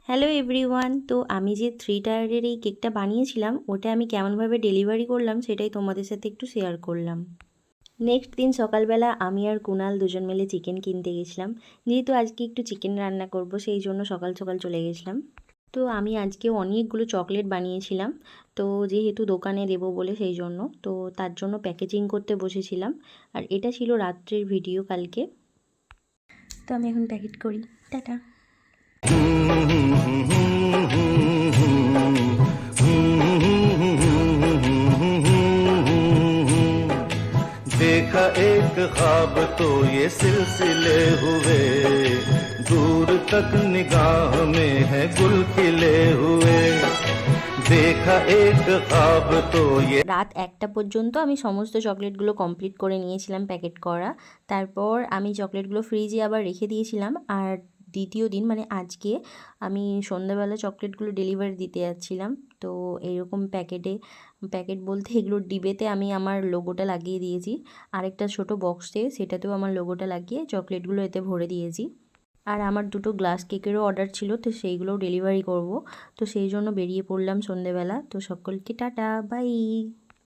Hello everyone, তো আমি যে 3 টায়ারের এই কেকটা বানিয়েছিলাম ওটা আমি কেমনভাবে ডেলিভারি করলাম সেটাই তোমাদের সাথে একটু শেয়ার করলাম। নেক্সট দিন সকালবেলা আমি আর কুনাল দুজন মিলে চিকেন কিনতে গেছিলাম। যেহেতু আজকে একটু চিকেন রান্না করব সেই জন্য সকাল সকাল চলে গেছিলাম। তো আমি আজকে অনেকগুলো চকলেট বানিয়েছিলাম, তো যেহেতু দোকানে দেবো বলে সেই জন্য তো তার জন্য প্যাকেজিং করতে বসেছিলাম। আর এটা ছিল রাত্রের ভিডিও কালকে। তো আমি এখন প্যাকেট করি। টাটা। देखा एक ख्वाब तो ये सिलसिले हुए, दूर तक निगाह में है गुल खिले हुए। देखा एक ख्वाब तो ये। রাত 1টা পর্যন্ত আমি সমস্ত চকলেটগুলো কমপ্লিট করে নিয়েছিলাম প্যাকেট করা। তারপর আমি চকলেটগুলো ফ্রিজে আবার রেখে দিয়েছিলাম। আর দ্বিতীয় দিন মানে আজকে আমি সন্ধ্যাবেলা চকলেটগুলো ডেলিভারি দিতে যাচ্ছিলাম। তো এইরকম প্যাকেট বলতে এগুলোর ডিবেতে আমি আমার লোগোটা লাগিয়ে দিয়েছি। আরেকটা ছোট বক্সে সেটাতেও আমার লোগোটা লাগিয়ে চকলেটগুলো এতে ভরে দিয়েছি। আর আমার দুটো গ্লাস কেকেরও অর্ডার ছিল, তো সেইগুলোও ডেলিভারি করব। তো সেই জন্য বেরিয়ে পড়লাম সন্ধেবেলা। তো সকলকে টাটা বাই।